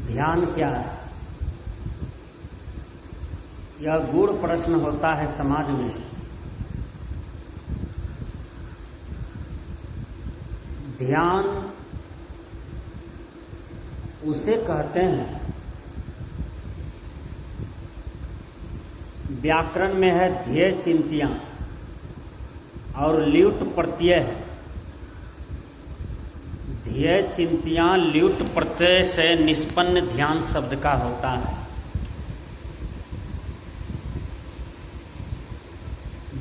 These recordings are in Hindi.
ध्यान क्या है? यह गूढ़ प्रश्न होता है समाज में। ध्यान उसे कहते हैं, व्याकरण में है ध्येय चिंतियां और ल्यूट प्रत्यय है। ध्येय चिंतियां ल्यूट प्रत्यय से निष्पन्न ध्यान शब्द का होता है।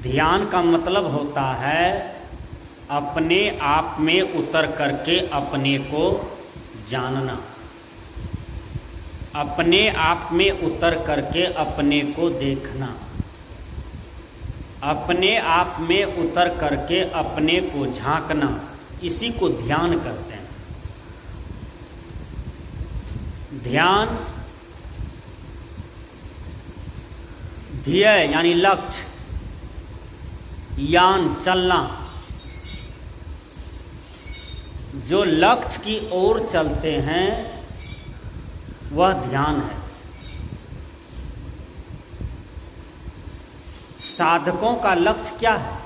ध्यान का मतलब होता है अपने आप में उतर करके अपने को जानना, अपने आप में उतर करके अपने को देखना, अपने आप में उतर करके अपने को झांकना, इसी को ध्यान कहते हैं। ध्यान ध्येय यानी लक्ष्य, यान चलना, जो लक्ष्य की ओर चलते हैं वह ध्यान है। साधकों का लक्ष्य क्या है?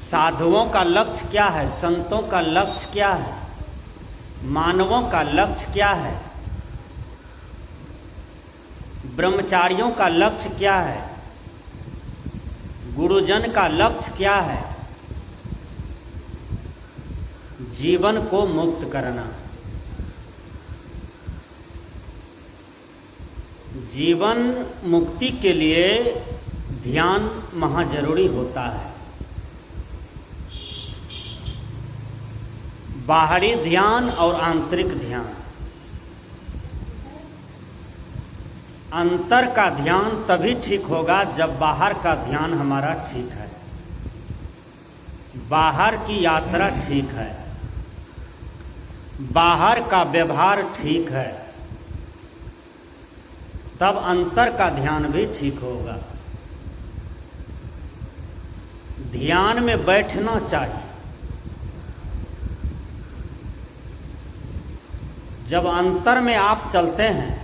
साधुओं का लक्ष्य क्या है? संतों का लक्ष्य क्या है? मानवों का लक्ष्य क्या है? ब्रह्मचारियों का लक्ष्य क्या है? गुरुजन का लक्ष्य क्या है? जीवन को मुक्त करना। जीवन मुक्ति के लिए ध्यान महाजरूरी होता है। बाहरी ध्यान और आंतरिक ध्यान। अंतर का ध्यान तभी ठीक होगा जब बाहर का ध्यान हमारा ठीक है, बाहर की यात्रा ठीक है, बाहर का व्यवहार ठीक है, तब अंतर का ध्यान भी ठीक होगा। ध्यान में बैठना चाहिए। जब अंतर में आप चलते हैं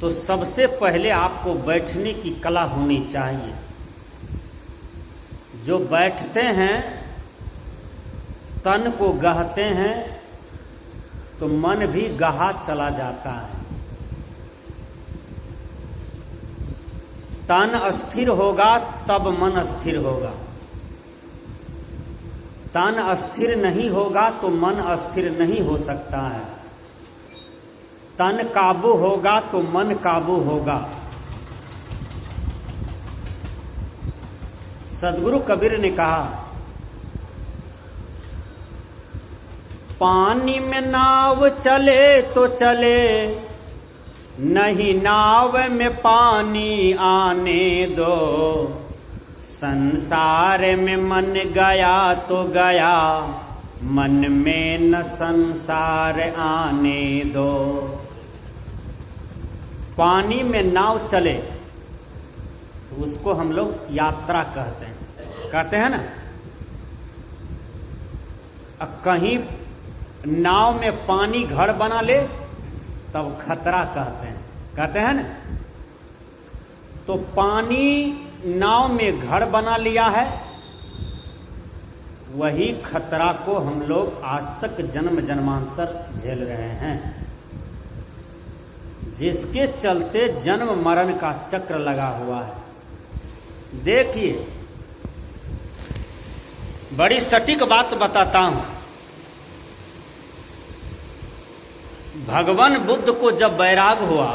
तो सबसे पहले आपको बैठने की कला होनी चाहिए। जो बैठते हैं, तन को गहते हैं, तो मन भी गहा चला जाता है। तन अस्थिर होगा तब मन अस्थिर होगा। तन अस्थिर नहीं होगा तो मन अस्थिर नहीं हो सकता है। तन काबू होगा तो मन काबू होगा। सद्गुरु कबीर ने कहा, पानी में नाव चले तो चले, नहीं नाव में पानी आने दो। संसार में मन गया तो गया, मन में न संसार आने दो। पानी में नाव चले तो उसको हम लोग यात्रा कहते हैं ना। अब कहीं नाव में पानी घर बना ले तब खतरा कहते हैं ना। तो पानी नाव में घर बना लिया है, वही खतरा को हम लोग आज तक जन्म जन्मांतर झेल रहे हैं, जिसके चलते जन्म मरण का चक्र लगा हुआ है। देखिए, बड़ी सटीक बात बताता हूं। भगवान बुद्ध को जब वैराग हुआ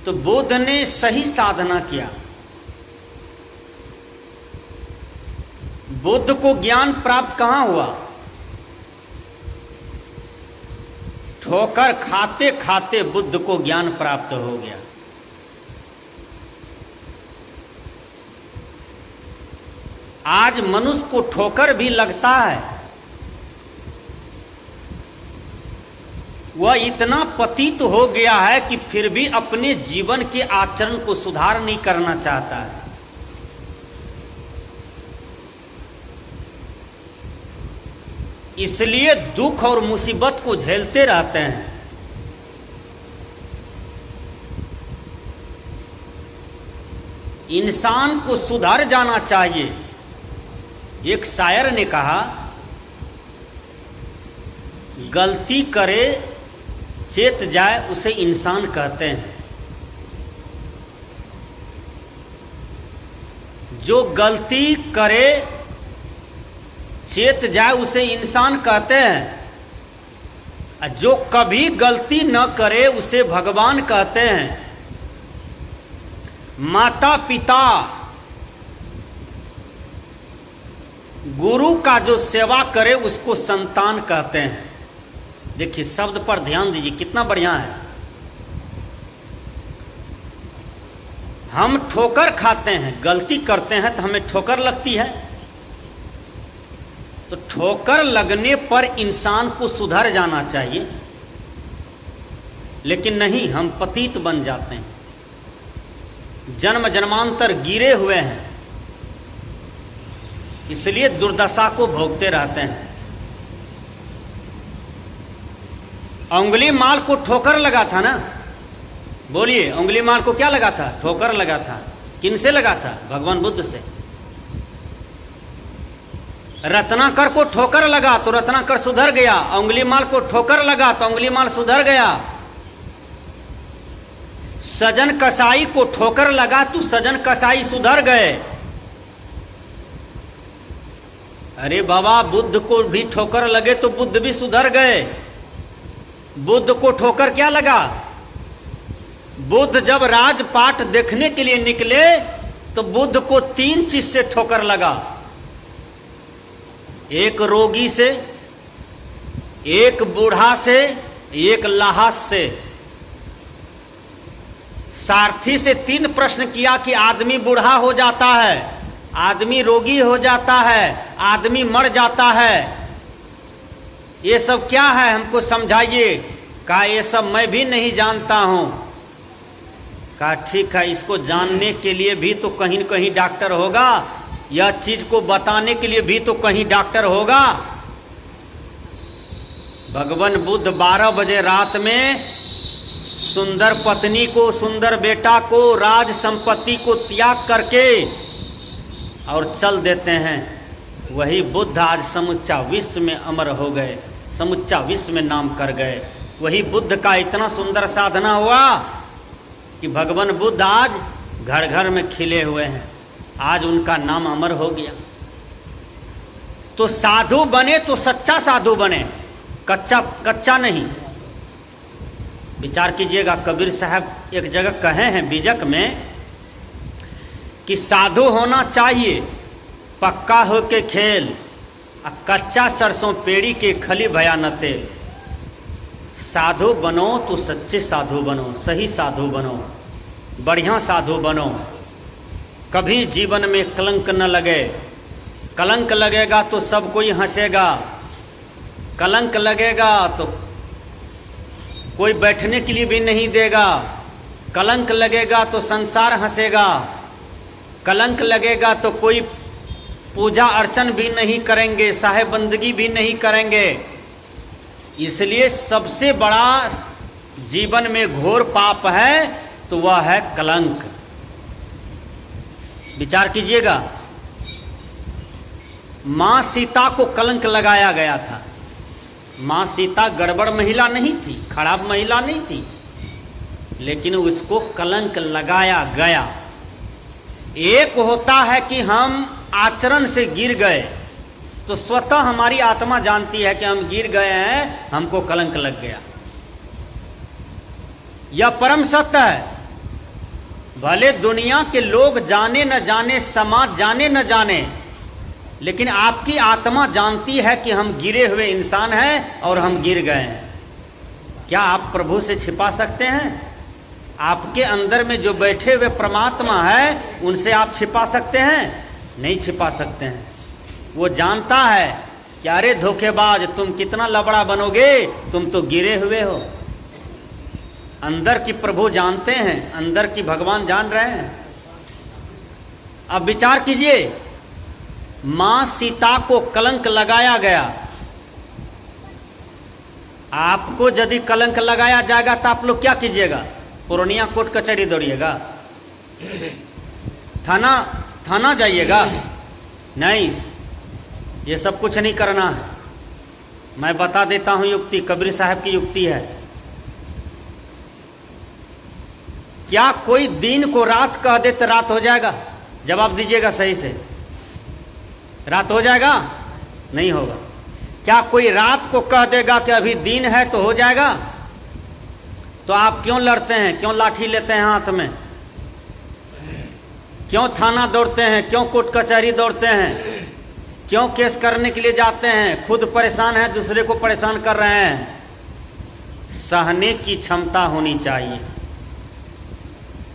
तो बुद्ध ने सही साधना किया। बुद्ध को ज्ञान प्राप्त कहां हुआ? ठोकर खाते खाते बुद्ध को ज्ञान प्राप्त हो गया। आज मनुष्य को ठोकर भी लगता है, वह इतना पतित हो गया है कि फिर भी अपने जीवन के आचरण को सुधार नहीं करना चाहता है। इसलिए दुख और मुसीबत को झेलते रहते हैं। इंसान को सुधर जाना चाहिए। एक शायर ने कहा, गलती करे चेत जाए उसे इंसान कहते हैं। जो गलती करे चेत जाए उसे इंसान कहते हैं। जो कभी गलती न करे उसे भगवान कहते हैं। माता पिता गुरु का जो सेवा करे उसको संतान कहते हैं। देखिए शब्द पर ध्यान दीजिए, कितना बढ़िया है। हम ठोकर खाते हैं, गलती करते हैं तो हमें ठोकर लगती है। तो ठोकर लगने पर इंसान को सुधर जाना चाहिए, लेकिन नहीं, हम पतित बन जाते हैं, जन्म जन्मांतर गिरे हुए हैं, इसलिए दुर्दशा को भोगते रहते हैं। उंगली माल को ठोकर लगा था ना, बोलिए, उंगली माल को क्या लगा था? ठोकर लगा था। किन से लगा था? भगवान बुद्ध से। रत्नाकर को ठोकर लगा तो रत्नाकर सुधर गया। उंगली माल को ठोकर लगा तो उंगली माल सुधर गया। सजन कसाई को ठोकर लगा तो सजन कसाई सुधर गए। अरे बाबा, बुद्ध को भी ठोकर लगे तो बुद्ध भी सुधर गए। बुद्ध को ठोकर क्या लगा? बुद्ध जब राजपाट देखने के लिए निकले तो बुद्ध को 3 चीज से ठोकर लगा। एक रोगी से, एक बूढ़ा से, एक लाहास से। सारथी से 3 प्रश्न किया कि आदमी बूढ़ा हो जाता है, आदमी रोगी हो जाता है, आदमी मर जाता है, ये सब क्या है, हमको समझाइए। कहा ये सब मैं भी नहीं जानता हूं। कहा ठीक है, इसको जानने के लिए भी तो कहीं न कहीं डॉक्टर होगा, यह चीज को बताने के लिए भी तो कहीं डॉक्टर होगा। भगवान बुद्ध 12 बजे रात में सुंदर पत्नी को, सुंदर बेटा को, राज संपत्ति को त्याग करके और चल देते हैं। वही बुद्ध आज समुच्चा विश्व में अमर हो गए, समुच्चा विश्व में नाम कर गए। वही बुद्ध का इतना सुंदर साधना हुआ कि भगवान बुद्ध आज घर घर में खिले हुए हैं। आज उनका नाम अमर हो गया। तो साधु बने तो सच्चा साधु बने, कच्चा नहीं। विचार कीजिएगा, कबीर साहब एक जगह कहे हैं बीजक में कि साधु होना चाहिए पक्का हो के खेल, कच्चा सरसों पेड़ी के खली भया न तेल। साधु बनो तो सच्चे साधु बनो, सही साधु बनो, बढ़िया साधु बनो। कभी जीवन में कलंक न लगे। कलंक लगेगा तो सब कोई हंसेगा, कलंक लगेगा तो कोई बैठने के लिए भी नहीं देगा, कलंक लगेगा तो संसार हंसेगा, कलंक लगेगा तो कोई पूजा अर्चन भी नहीं करेंगे, साहेब बंदगी भी नहीं करेंगे। इसलिए सबसे बड़ा जीवन में घोर पाप है तो वह है कलंक। विचार कीजिएगा, मां सीता को कलंक लगाया गया था। मां सीता गड़बड़ महिला नहीं थी, खराब महिला नहीं थी, लेकिन उसको कलंक लगाया गया। एक होता है कि हम आचरण से गिर गए, तो स्वतः हमारी आत्मा जानती है कि हम गिर गए हैं, हमको कलंक लग गया। यह परम सत्य है। भले दुनिया के लोग जाने न जाने, समाज जाने न जाने, लेकिन आपकी आत्मा जानती है कि हम गिरे हुए इंसान हैं और हम गिर गए हैं। क्या आप प्रभु से छिपा सकते हैं? आपके अंदर में जो बैठे हुए परमात्मा है उनसे आप छिपा सकते हैं? नहीं छिपा सकते हैं। वो जानता है कि अरे धोखेबाज, तुम कितना लबड़ा बनोगे, तुम तो गिरे हुए हो। अंदर की प्रभु जानते हैं, अंदर की भगवान जान रहे हैं। अब विचार कीजिए, मां सीता को कलंक लगाया गया, आपको यदि कलंक लगाया जाएगा तो आप लोग क्या कीजिएगा? पूर्णिया कोर्ट कचहरी दौड़िएगा? थाना जाइएगा? नहीं, ये सब कुछ नहीं करना है। मैं बता देता हूं युक्ति, कबीर साहब की युक्ति है। क्या कोई दिन को रात कह दे तो रात हो जाएगा? जवाब दीजिएगा सही से, रात हो जाएगा? नहीं होगा। क्या कोई रात को कह देगा कि अभी दिन है तो हो जाएगा? तो आप क्यों लड़ते हैं? क्यों लाठी लेते हैं हाथ में? क्यों थाना दौड़ते हैं? क्यों कोर्ट कचहरी दौड़ते हैं? क्यों केस करने के लिए जाते हैं? खुद परेशान है, दूसरे को परेशान कर रहे हैं। सहने की क्षमता होनी चाहिए,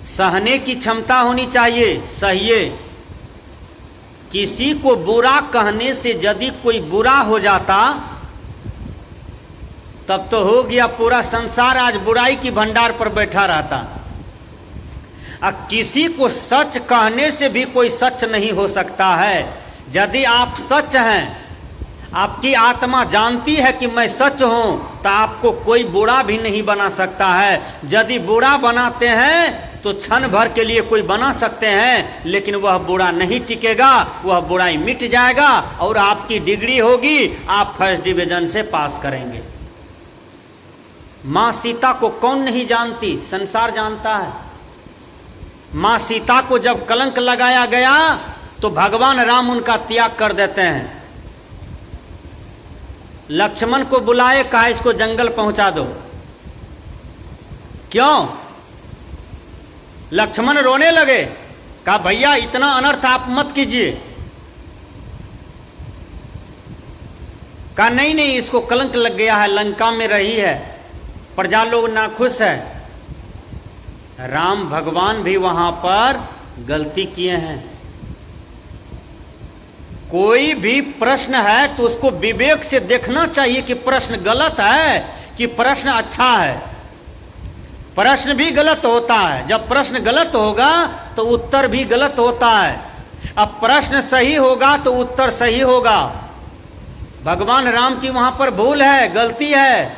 सहने की क्षमता होनी चाहिए। सहिए, किसी को बुरा कहने से यदि कोई बुरा हो जाता तब तो हो गया, पूरा संसार आज बुराई की भंडार पर बैठा रहता। अब किसी को सच कहने से भी कोई सच नहीं हो सकता है। यदि आप सच हैं, आपकी आत्मा जानती है कि मैं सच हूं, तो आपको कोई बुरा भी नहीं बना सकता है। यदि बुरा बनाते हैं तो क्षण भर के लिए कोई बना सकते हैं, लेकिन वह बुरा नहीं टिकेगा, वह बुराई मिट जाएगा और आपकी डिग्री होगी, आप फर्स्ट डिवीजन से पास करेंगे। मां सीता को कौन नहीं जानती? संसार जानता है। मां सीता को जब कलंक लगाया गया तो भगवान राम उनका त्याग कर देते हैं। लक्ष्मण को बुलाए, कहा इसको जंगल पहुंचा दो। क्यों? लक्ष्मण रोने लगे, कहा भैया इतना अनर्थ आप मत कीजिए। कहा नहीं नहीं, इसको कलंक लग गया है, लंका में रही है, प्रजा लोग नाखुश है। राम भगवान भी वहां पर गलती किए हैं। कोई भी प्रश्न है तो उसको विवेक से देखना चाहिए कि प्रश्न गलत है कि प्रश्न अच्छा है। प्रश्न भी गलत होता है। जब प्रश्न गलत होगा तो उत्तर भी गलत होता है। अब प्रश्न सही होगा तो उत्तर सही होगा। भगवान राम की वहां पर भूल है, गलती है।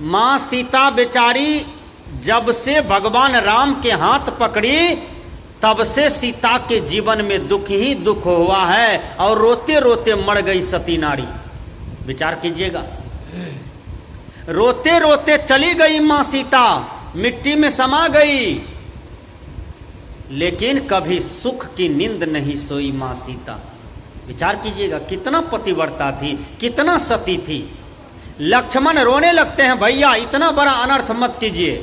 मां सीता बेचारी जब से भगवान राम के हाथ पकड़ी तब से सीता के जीवन में दुख ही दुख हुआ है और रोते रोते मर गई सती नारी। विचार कीजिएगा, रोते रोते चली गई मां सीता, मिट्टी में समा गई, लेकिन कभी सुख की नींद नहीं सोई मां सीता। विचार कीजिएगा, कितना पतिव्रता थी, कितना सती थी। लक्ष्मण रोने लगते हैं, भैया इतना बड़ा अनर्थ मत कीजिए,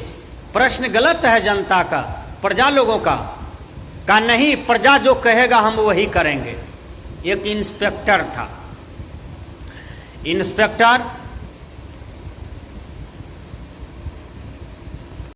प्रश्न गलत है जनता का, प्रजा लोगों का। कहा नहीं, प्रजा जो कहेगा हम वही करेंगे। एक इंस्पेक्टर था, इंस्पेक्टर